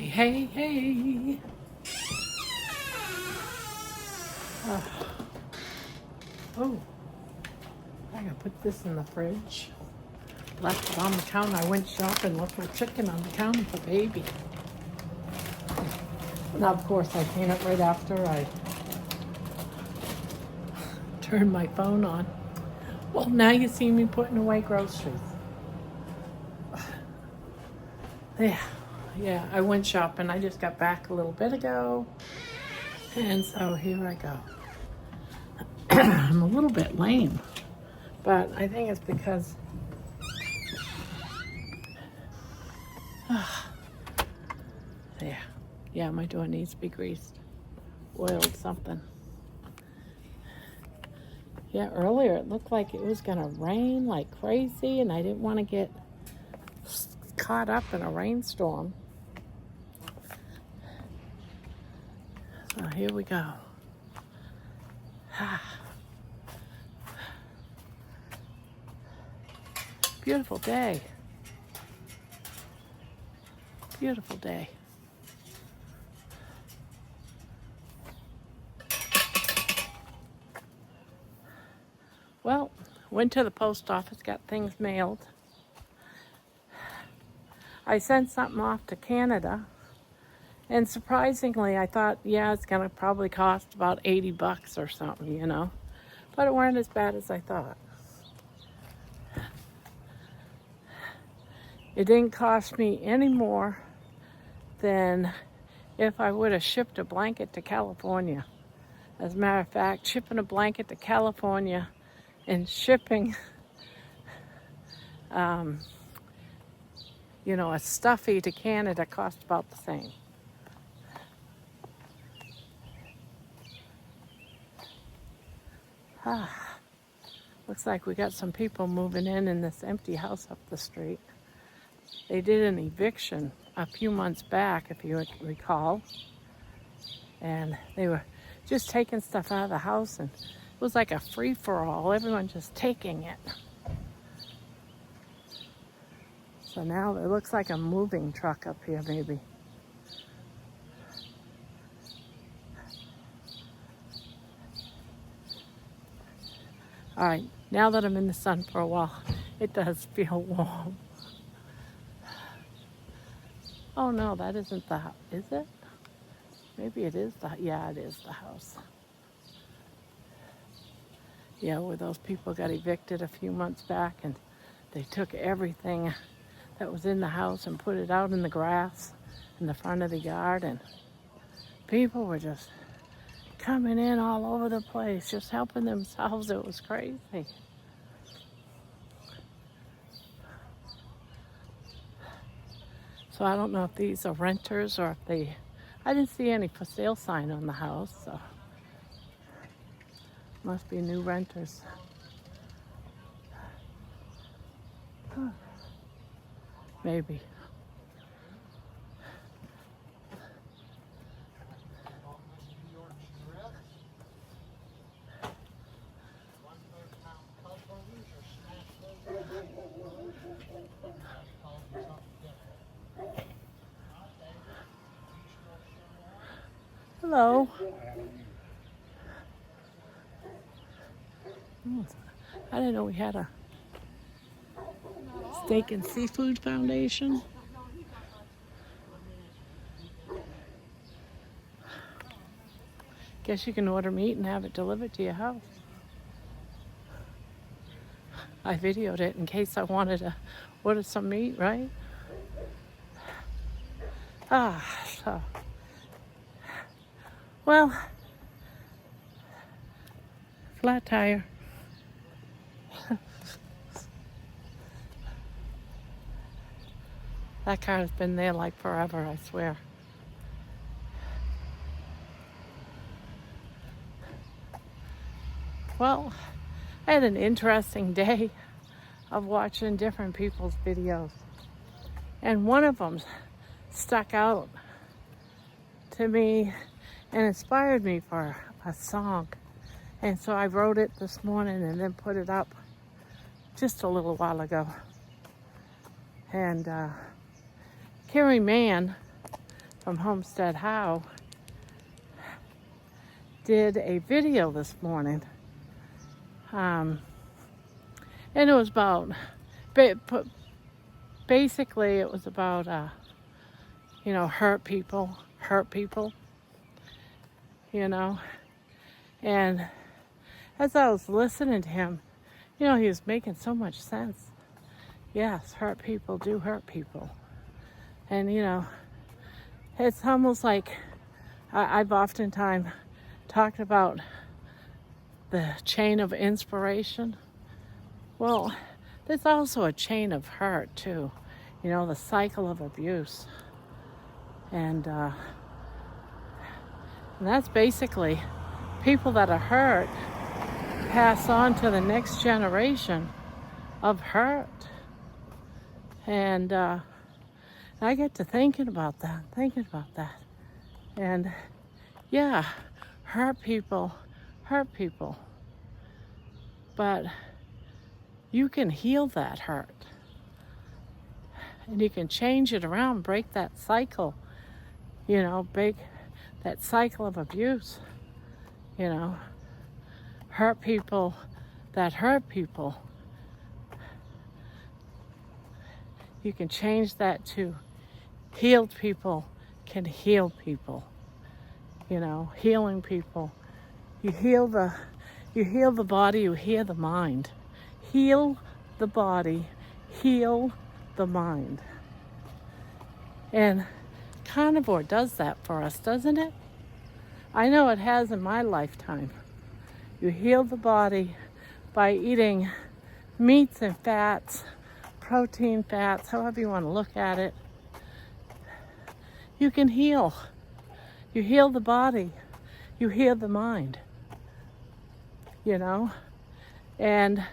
Hey, hey. Oh, I gotta put this in the fridge. Left it on the counter. I went shopping, left my chicken on the counter for baby. Now, of course, I clean it right after I turn my phone on. Well, now you see me putting away groceries. Yeah, I went shopping. I just got back a little bit ago. And so here I go. I'm a little bit lame, but I think it's because yeah, my door needs to be greased, oiled, something. Yeah, earlier it looked like it was gonna rain like crazy, and I didn't want to get caught up in a rainstorm. So here we go. Beautiful day. Beautiful day. Well, went to the post office, got things mailed. I sent something off to Canada, and surprisingly, I thought, yeah, it's gonna probably cost about $80 or something, you know, but it weren't as bad as I thought. It didn't cost me any more than if I would have shipped a blanket to California. As a matter of fact, shipping a blanket to California and shipping, a stuffy to Canada cost about the same. Looks like we got some people moving in this empty house up the street. They did an eviction a few months back, if you recall, and they were just taking stuff out of the house, and it was like a free-for-all, everyone just taking it. So now it looks like a moving truck up here, maybe. All right, now that I'm in the sun for a while, it does feel warm. Oh no, that isn't the house, is it? Maybe it is yeah, it is the house. Yeah, where those people got evicted a few months back, and they took everything that was in the house and put it out in the grass in the front of the yard, and people were just coming in all over the place, just helping themselves. It was crazy. So I don't know if these are renters or if I didn't see any for sale sign on the house, so must be new renters. Maybe. Hello. I didn't know we had a steak and seafood foundation. Guess you can order meat and have it delivered to your house. I videoed it in case I wanted to order some meat, right? So. Well, flat tire. That car has been there like forever, I swear. Well, I had an interesting day of watching different people's videos. And one of them stuck out to me and inspired me for a song. And so I wrote it this morning and then put it up just a little while ago. And Kerry Mann from Homestead How did a video this morning. And it was about, basically it was about, hurt people, And as I was listening to him, he was making so much sense. Yes, hurt people do hurt people. And, it's almost like I've oftentimes talked about the chain of inspiration. Well, there's also a chain of hurt too. The cycle of abuse. And that's basically people that are hurt pass on to the next generation of hurt. And I get to thinking about that. And yeah, hurt people. But you can heal that hurt. And you can change it around, break that cycle, break that cycle of abuse, hurt people that hurt people. You can change that to healed people can heal people, healing people. You heal the body, you heal the mind. Heal the body, heal the mind. And carnivore does that for us, doesn't it? I know it has in my lifetime. You heal the body by eating meats and fats, protein, fats, however you want to look at it. You can heal. You heal the body. You heal the mind. And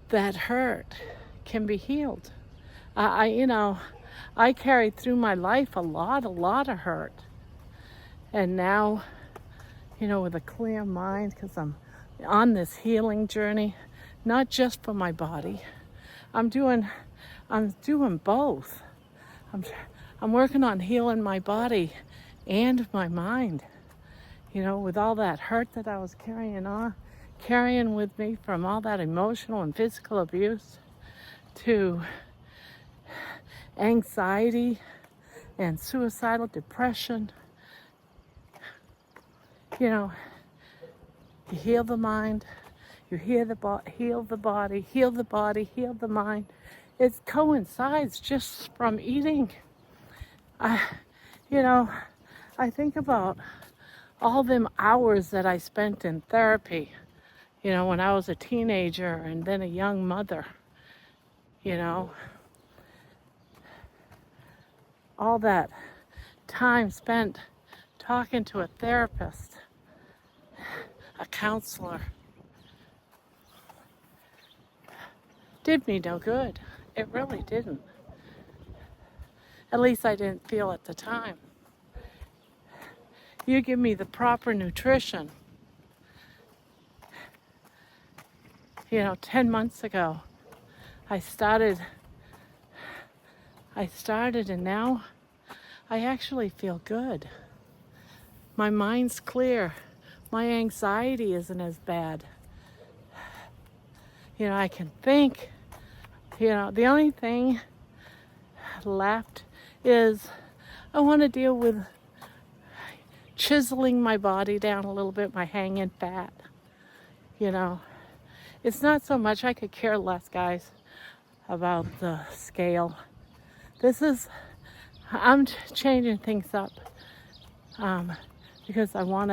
that hurt can be healed. I carried through my life a lot of hurt. And now, with a clear mind, because I'm on this healing journey, not just for my body. I'm doing both. I'm working on healing my body and my mind. With all that hurt that I was carrying with me from all that emotional and physical abuse to anxiety and suicidal depression. You heal the mind, you heal the body, heal the body, heal the mind. It coincides just from eating. I think about all them hours that I spent in therapy, when I was a teenager and then a young mother, all that time spent talking to a therapist, a counselor, did me no good. It really didn't. At least I didn't feel at the time. You give me the proper nutrition. 10 months ago, I started and now I actually feel good. My mind's clear. My anxiety isn't as bad. I can think. The only thing left is I want to deal with chiseling my body down a little bit, my hanging fat. It's not so much, I could care less, guys, about the scale. I'm changing things up because I want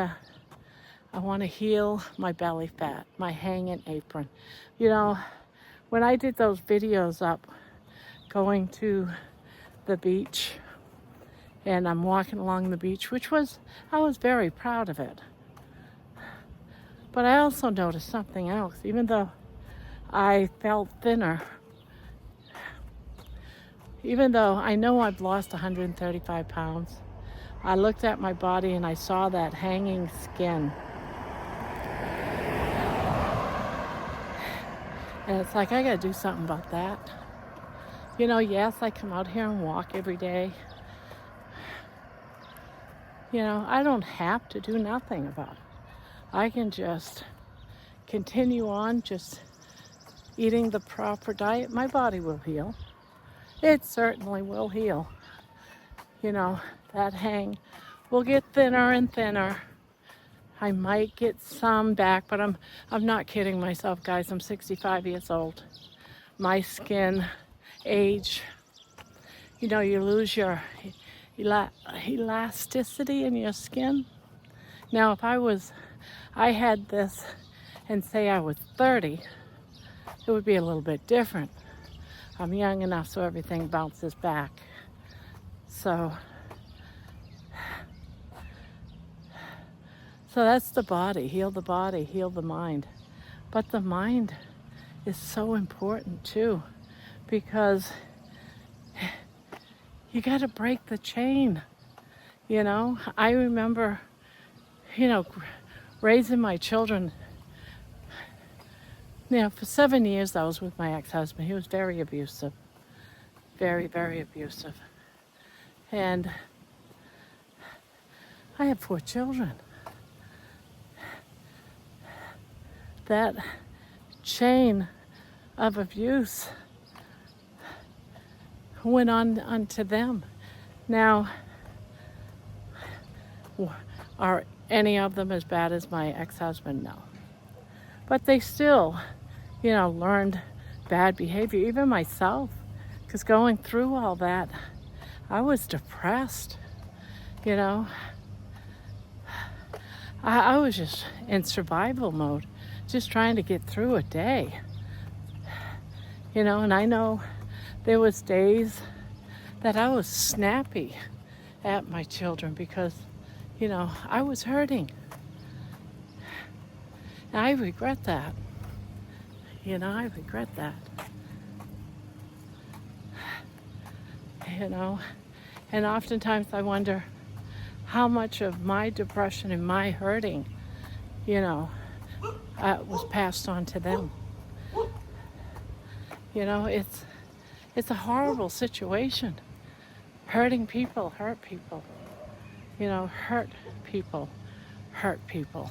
to heal my belly fat, my hanging apron. When I did those videos up going to the beach, and I'm walking along the beach, I was very proud of it. But I also noticed something else. Even though I felt thinner, even though I know I've lost 135 pounds, I looked at my body and I saw that hanging skin. And it's like, I gotta do something about that. You know, yes, I come out here and walk every day. You know, I don't have to do nothing about it. I can just continue on just eating the proper diet. My body will heal. It certainly will heal. You know, that hang will get thinner and thinner. I might get some back, but I'm not kidding myself, guys. I'm 65 years old. My skin, age, you know, you lose your elasticity in your skin. Now, if I had this and say I was 30, it would be a little bit different. I'm young enough so everything bounces back. So that's the body. Heal the body, heal the mind. But the mind is so important too, because you got to break the chain. You know, I remember, you know, raising my children. You know, for 7 years I was with my ex-husband. He was very abusive. Very, very abusive. And I have 4 children. That chain of abuse went on to them. Now, are any of them as bad as my ex-husband? No. But they still, you know, learned bad behavior. Even myself, because going through all that, I was depressed, you know. I was just in survival mode, just trying to get through a day. You know, and I know there was days that I was snappy at my children because, you know, I was hurting. And I regret that. You know, I regret that. You know, and oftentimes I wonder how much of my depression and my hurting, you know, was passed on to them. You know, it's a horrible situation. Hurting people hurt people. You know, hurt people hurt people.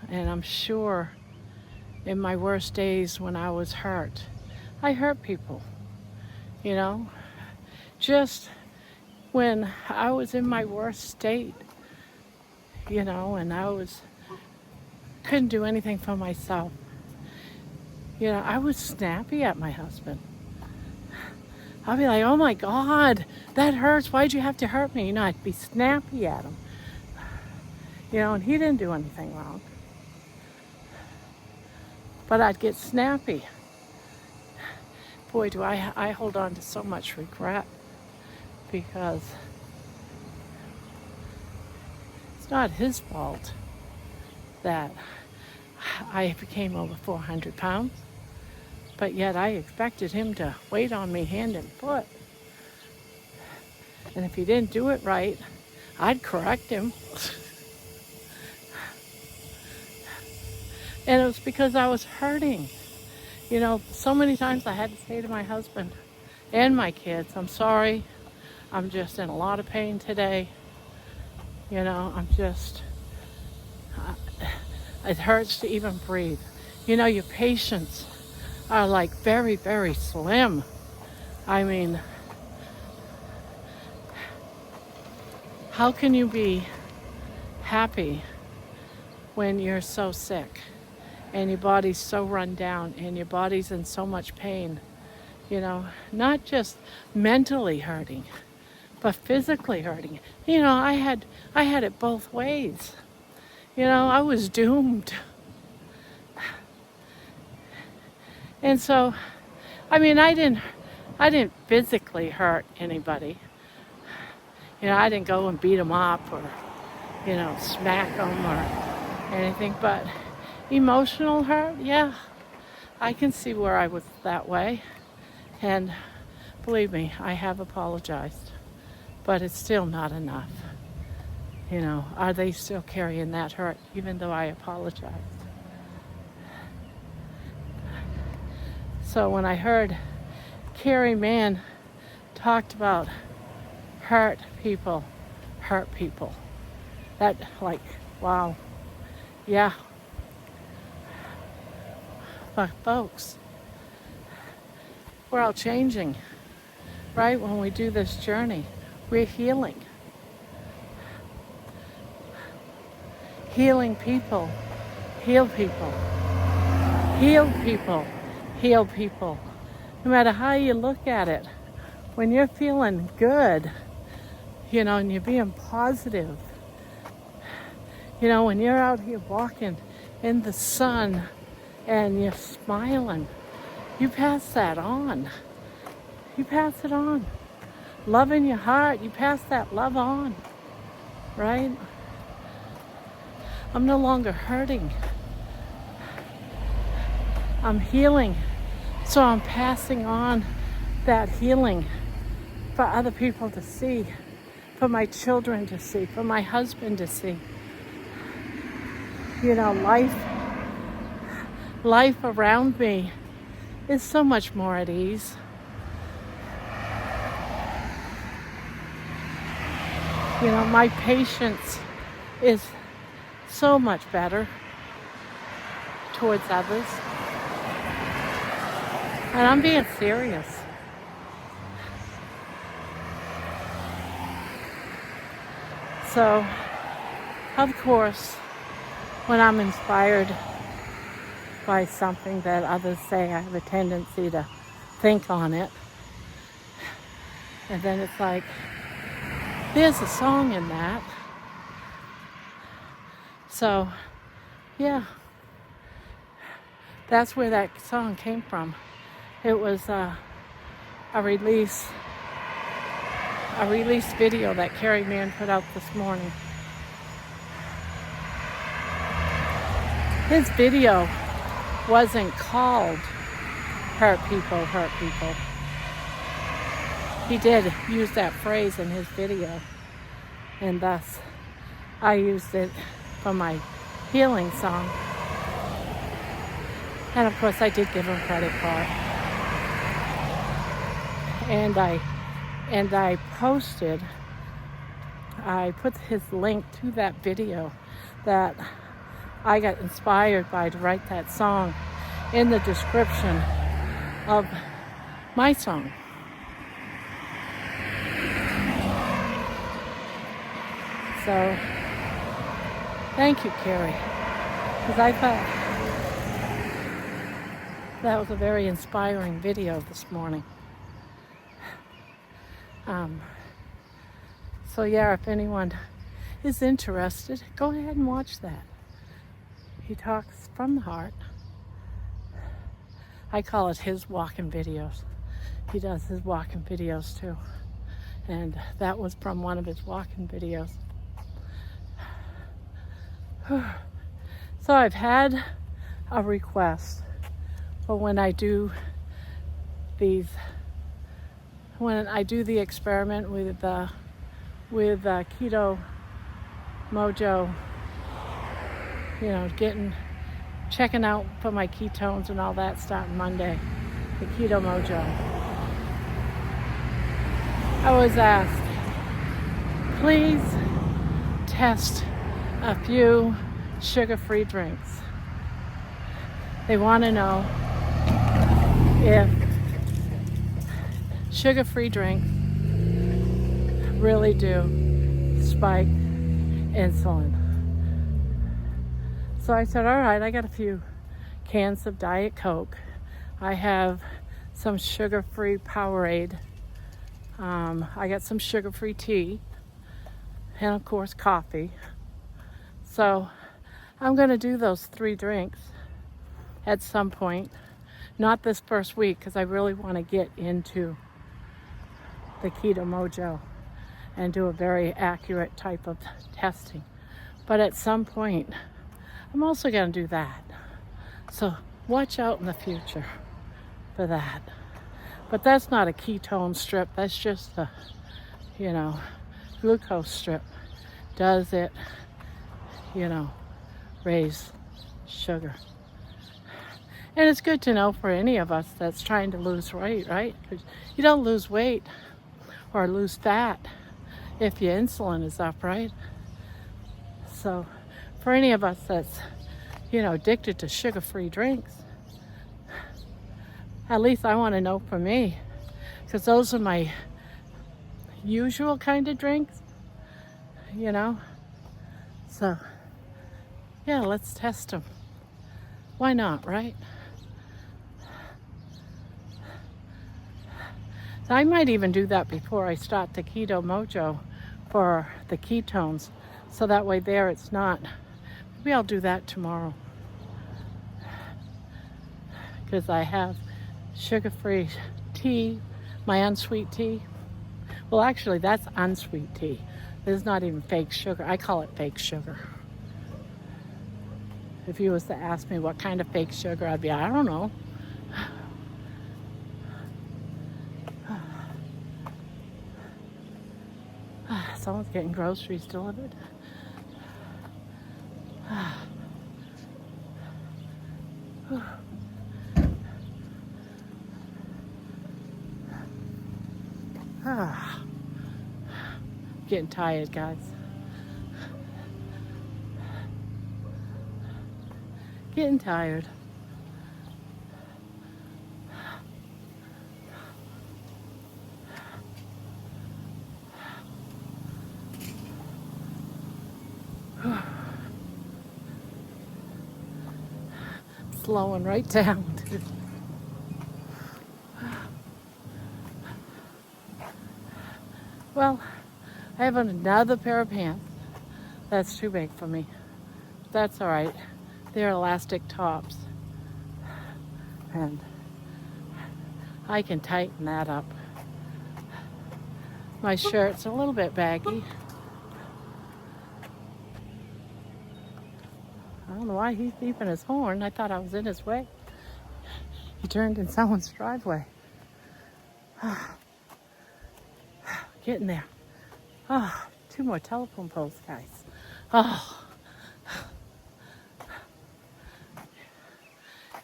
And I'm sure in my worst days when I was hurt, I hurt people. You know, just when I was in my worst state, you know, and couldn't do anything for myself. You know, I was snappy at my husband. I'd be like, oh my God, that hurts. Why'd you have to hurt me? You know, I'd be snappy at him. You know, and he didn't do anything wrong. But I'd get snappy. Boy, do I hold on to so much regret, because it's not his fault that I became over 400 pounds, but yet I expected him to wait on me hand and foot. And if he didn't do it right, I'd correct him. And it was because I was hurting. You know, so many times I had to say to my husband and my kids, I'm sorry, I'm just in a lot of pain today. You know, it hurts to even breathe. You know, your patience are like very, very slim. I mean, how can you be happy when you're so sick and your body's so run down and your body's in so much pain? You know, not just mentally hurting, but physically hurting. You know, I had it both ways. You know, I was doomed. And so, I mean, I didn't physically hurt anybody. You know, I didn't go and beat them up or, you know, smack them or anything. But emotional hurt, yeah, I can see where I was that way. And believe me, I have apologized. But it's still not enough. You know, are they still carrying that hurt even though I apologized? So when I heard Kerry Mann talked about hurt people. That, like, wow. Yeah. But folks, we're all changing, right? When we do this journey, we're healing. Healing people, heal people. Heal people, heal people. No matter how you look at it, when you're feeling good, and you're being positive, when you're out here walking in the sun and you're smiling, you pass that on. You pass it on. Love in your heart, you pass that love on, right? I'm no longer hurting. I'm healing. So I'm passing on that healing for other people to see, for my children to see, for my husband to see. Life around me is so much more at ease. My patience is so much better towards others. And I'm being serious. So, of course, when I'm inspired by something that others say, I have a tendency to think on it. And then it's like, there's a song in that. So, yeah, that's where that song came from. It was a release video that Kerry Mann put out this morning. His video wasn't called Hurt People, Hurt People. He did use that phrase in his video, and thus I used it for my healing song. And of course I did give him credit for it. And I put his link to that video that I got inspired by to write that song in the description of my song. So, thank you, Kerry, because I thought that was a very inspiring video this morning. So yeah, if anyone is interested, go ahead and watch that. He talks from the heart. I call it his walking videos. He does his walking videos too. And that was from one of his walking videos. So I've had a request for when I do the experiment with Keto Mojo, checking out for my ketones and all that starting Monday, the Keto Mojo. I was asked, please test a few sugar-free drinks. They want to know if sugar-free drinks really do spike insulin. So I said, all right, I got a few cans of Diet Coke. I have some sugar-free Powerade. I got some sugar-free tea. And of course, coffee. So I'm going to do those 3 drinks at some point. Not this first week, because I really want to get into the Keto Mojo and do a very accurate type of testing. But at some point, I'm also going to do that. So watch out in the future for that. But that's not a ketone strip. That's just a, glucose strip. Does it, raise sugar? And it's good to know for any of us that's trying to lose weight, right? 'Cause you don't lose weight or lose fat if your insulin is up, right? So for any of us that's, addicted to sugar-free drinks, at least I want to know for me, because those are my usual kind of drinks, you know? So, yeah, let's test them. Why not, right? So I might even do that before I start the Keto Mojo for the ketones. So that way there it's not. Maybe I'll do that tomorrow. Because I have sugar-free tea, my unsweet tea. Well, actually, that's unsweet tea. There's not even fake sugar. I call it fake sugar. If you was to ask me what kind of fake sugar, I'd be, I don't know. Someone's getting groceries delivered. Getting tired, guys. Getting tired. Slowing right down. Well, I have another pair of pants. That's too big for me. That's all right. They're elastic tops. And I can tighten that up. My shirt's a little bit baggy. I don't know why he's beeping his horn. I thought I was in his way. He turned in someone's driveway. Getting there. Oh, 2 more telephone poles, guys. Oh.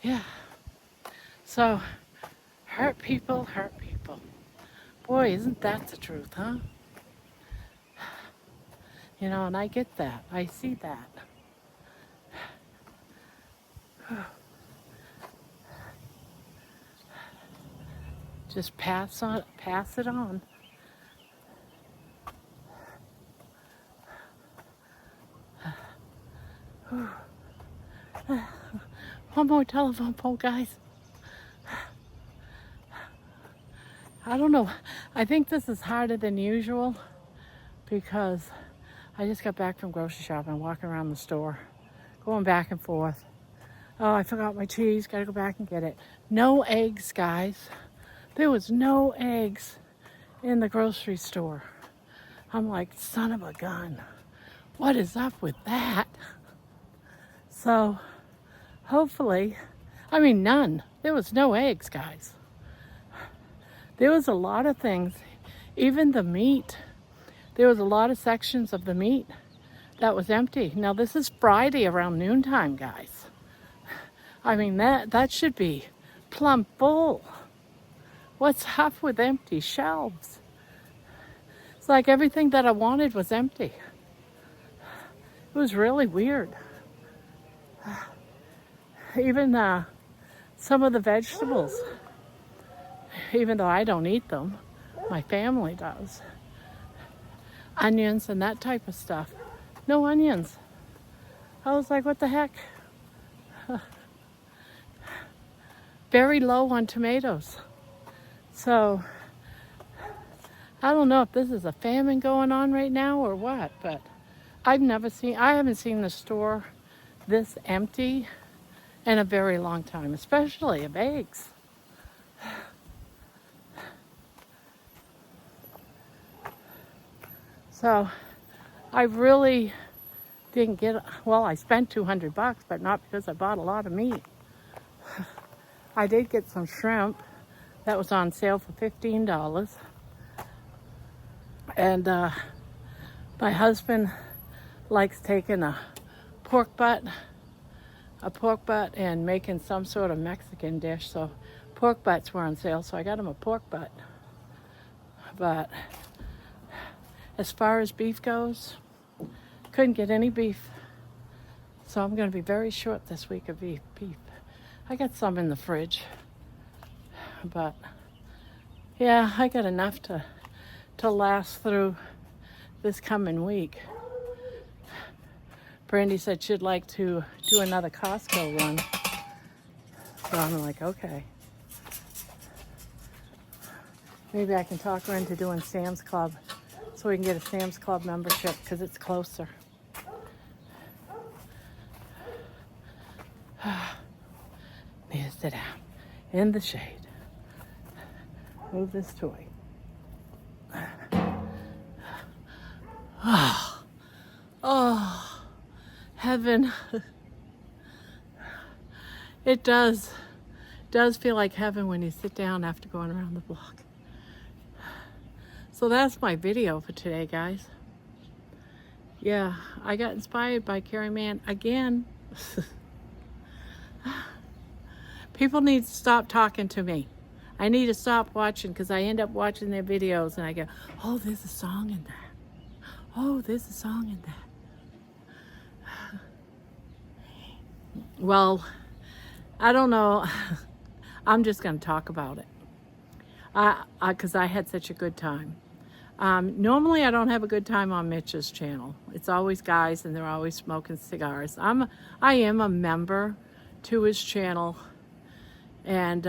Yeah. So, hurt people hurt people. Boy, isn't that the truth, huh? And I get that. I see that. Just pass it on. One more telephone pole, guys. I don't know. I think this is harder than usual because I just got back from grocery shopping, walking around the store, going back and forth. Oh, I forgot my cheese. Gotta go back and get it. No eggs, guys. There was no eggs in the grocery store. I'm like, son of a gun. What is up with that? So, hopefully, none. There was no eggs, guys. There was a lot of things, even the meat. There was a lot of sections of the meat that was empty. Now, this is Friday around noontime, guys. That should be plumb full. What's up with empty shelves? It's like everything that I wanted was empty. It was really weird. Even some of the vegetables, even though I don't eat them, my family does. Onions and that type of stuff. No onions. I was like, what the heck? Very low on tomatoes. So, I don't know if this is a famine going on right now or what, but I haven't seen the store this empty in a very long time, especially of eggs. So, I really didn't I spent $200, but not because I bought a lot of meat. I did get some shrimp that was on sale for $15. And my husband likes taking a pork butt a pork butt and making some sort of Mexican dish. So pork butts were on sale, so I got him a pork butt. But as far as beef goes, couldn't get any beef. So I'm going to be very short this week of beef. I got some in the fridge. But yeah, I got enough to last through this coming week. Brandy said she'd like to do another Costco run. So I'm like, okay. Maybe I can talk her into doing Sam's Club so we can get a Sam's Club membership because it's closer. Need to sit down in the shade. Move this toy. Oh, heaven. It does feel like heaven when you sit down after going around the block. So that's my video for today, guys. Yeah, I got inspired by Kerry Mann again. People need to stop talking to me. I need to stop watching because I end up watching their videos and I go, oh, there's a song in that. Oh, there's a song in that. Well, I don't know. I'm just going to talk about it because I had such a good time. Normally, I don't have a good time on Mitch's channel. It's always guys and they're always smoking cigars. I am a member to his channel. And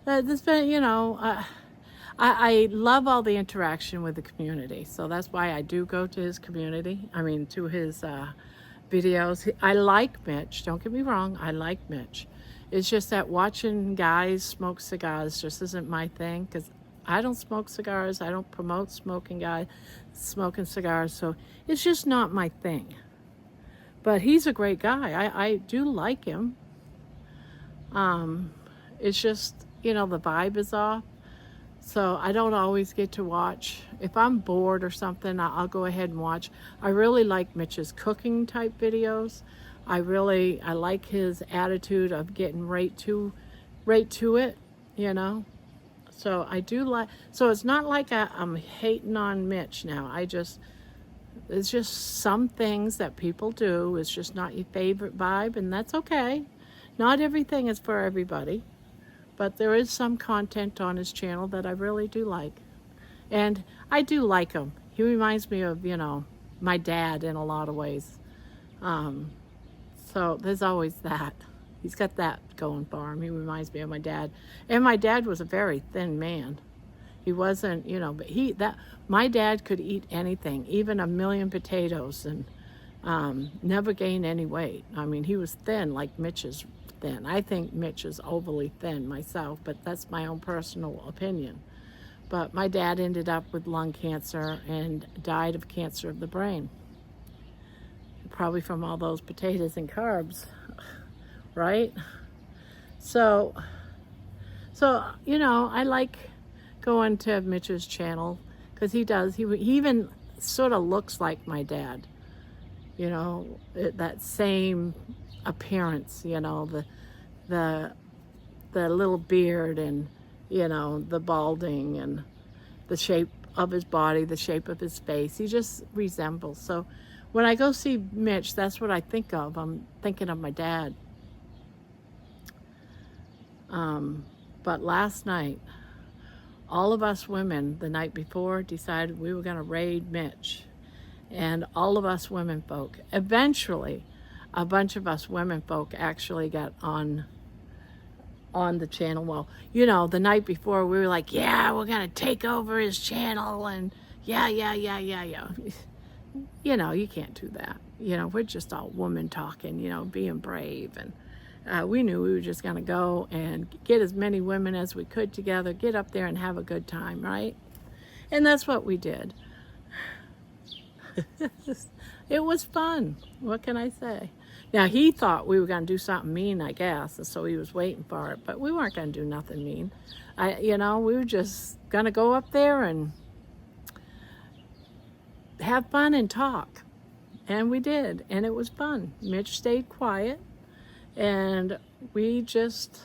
there's been, you know, I love all the interaction with the community. So that's why I do go to his community. I mean, to his videos. I like Mitch. Don't get me wrong. I like Mitch. It's just that watching guys smoke cigars just isn't my thing because I don't smoke cigars. I don't promote smoking cigars. So it's just not my thing. But he's a great guy. I do like him. It's just, you know, the vibe is off. So I don't always get to watch. If I'm bored or something, I'll go ahead and watch. I really like Mitch's cooking type videos. I like his attitude of getting right to it, you know. So I do like, so it's not like I'm hating on Mitch now. It's just some things that people do. It's just not your favorite vibe, and that's okay. Not everything is for everybody, but there is some content on his channel that I really do like. And I do like him. He reminds me of, you know, my dad in a lot of ways. So there's always that. He's got that going for him. He reminds me of my dad. And my dad was a very thin man. He wasn't, you know, but my dad could eat anything, even a million potatoes, and never gain any weight. I mean, he was thin like Mitch is thin. I think Mitch is overly thin myself, but that's my own personal opinion. But my dad ended up with lung cancer and died of cancer of the brain. Probably from all those potatoes and carbs, right? So, you know, I like going to Mitch's channel because he even sort of looks like my dad. You know, that same appearance, you know, the little beard and, you know, the balding and the shape of his body, the shape of his face. He just resembles. So when I go see Mitch, that's what I think of. I'm thinking of my dad. But last night, all of us women the night before decided we were going to raid Mitch. And all of us women folk, eventually, a bunch of us women folk actually got on the channel. Well, you know, the night before we were like, yeah, we're going to take over his channel and yeah. You know, you can't do that. You know, we're just all women talking, you know, being brave. And we knew we were just going to go and get as many women as we could together, get up there and have a good time, right? And that's what we did. It was fun. What can I say? Now, he thought we were going to do something mean, I guess, and so he was waiting for it. But we weren't going to do nothing mean. You know, we were just going to go up there and have fun and talk. And we did, and it was fun. Mitch stayed quiet, and we just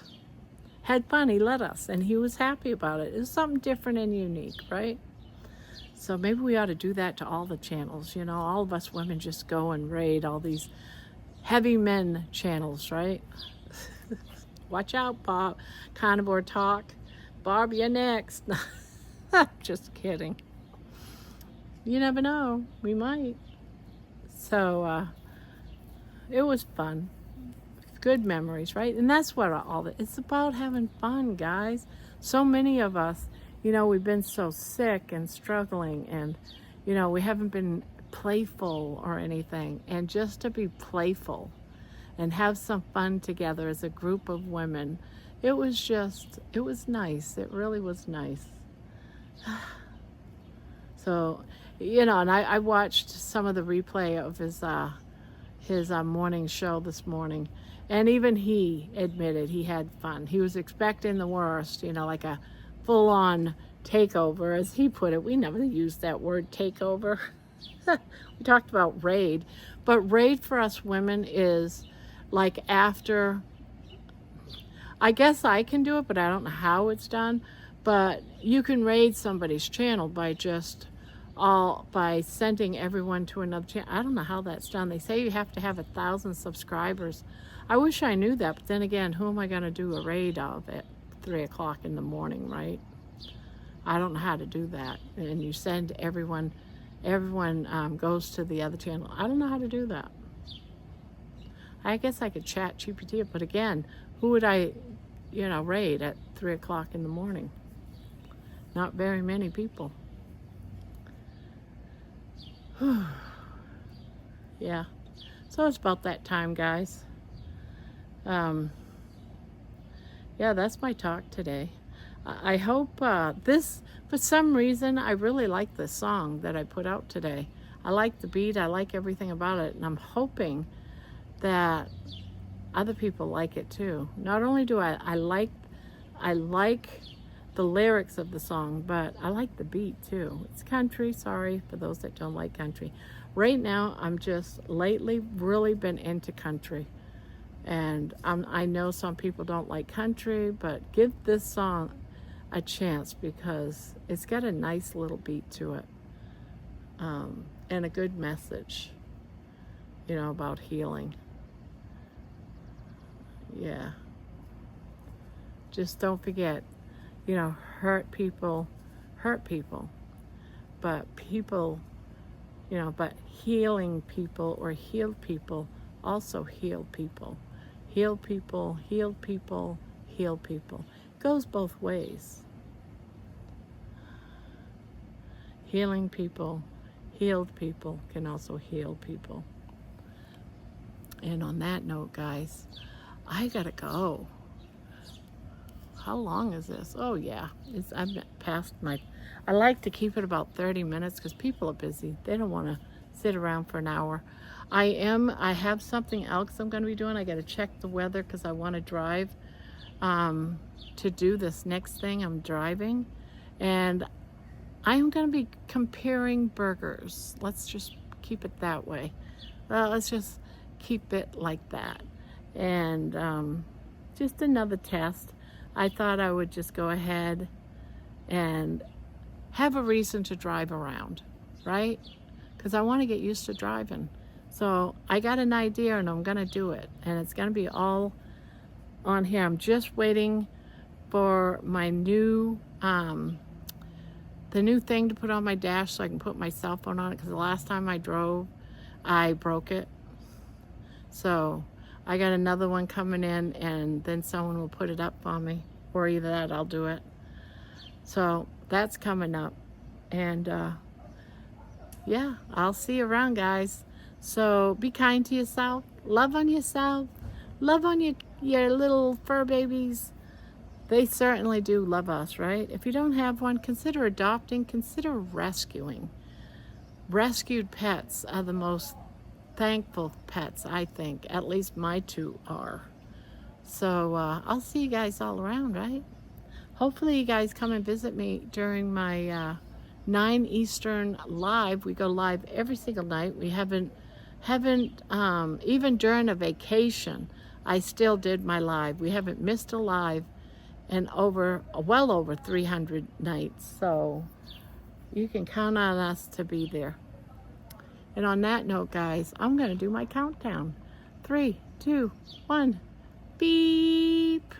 had fun. He let us, and he was happy about it. It was something different and unique, right? So maybe we ought to do that to all the channels. You know, all of us women just go and raid all these heavy men channels, right? Watch out, Bob. Carnivore Talk. Barb, you're next. Just kidding. You never know. We might. So it was fun. Good memories, right? And that's what it's about, having fun, guys. So many of us, you know, we've been so sick and struggling, and, you know, we haven't been playful or anything. And just to be playful and have some fun together as a group of women, it was nice. It really was nice. So, you know, and I watched some of the replay of his morning show this morning, and even he admitted he had fun. He was expecting the worst, you know, like a full-on takeover, as he put it. We never used that word, takeover. We talked about raid, but raid for us women is like after, I guess I can do it, but I don't know how it's done. But you can raid somebody's channel by by sending everyone to another channel. I don't know how that's done. They say you have to have 1,000 subscribers. I wish I knew that, but then again, who am I going to do a raid of at 3 o'clock in the morning, right? I don't know how to do that. And you send everyone goes to the other channel. I don't know how to do that. I guess I could chat GPT it, but again, who would I, you know, raid at 3 o'clock in the morning? Not very many people. Yeah. So it's about that time, guys. Yeah, that's my talk today. I hope this, for some reason, I really like this song that I put out today. I like the beat. I like everything about it. And I'm hoping that other people like it too. Not only do I like the lyrics of the song, but I like the beat too. It's country, sorry for those that don't like country. Right now, I'm just lately really been into country. And I know some people don't like country, but give this song a chance because it's got a nice little beat to it. And a good message, you know, about healing. Yeah. Just don't forget, you know, hurt people, but people, you know, but healing people or healed people also heal people. Heal people, healed people, heal people. It goes both ways. Healing people, healed people can also heal people. And on that note, guys, I gotta go. How long is this? Oh yeah, I've past my, I like to keep it about 30 minutes because people are busy. They don't want to sit around for an hour. I have something else I'm going to be doing. I got to check the weather because I want to drive to do this next thing. I'm driving, and I'm going to be comparing burgers. Let's just keep it that way. Let's just keep it like that. And just another test. I thought I would just go ahead and have a reason to drive around, right? Because I want to get used to driving. So I got an idea and I'm going to do it. And it's going to be all on here. I'm just waiting for my new, the new thing to put on my dash so I can put my cell phone on it. Because the last time I drove, I broke it. So I got another one coming in, and then someone will put it up for me, or either that, I'll do it. So that's coming up. And yeah, I'll see you around, guys. So be kind to yourself, love on yourself, love on your little fur babies. They certainly do love us, right? If you don't have one, consider adopting, consider rescuing. Rescued pets are the most thankful pets, I think. At least my two are. So I'll see you guys all around, right? Hopefully you guys come and visit me during my 9 Eastern live. We go live every single night. We haven't Haven't, even during a vacation, I still did my live. We haven't missed a live in well over 300 nights. So you can count on us to be there. And on that note, guys, I'm going to do my countdown. 3, 2, 1, beep.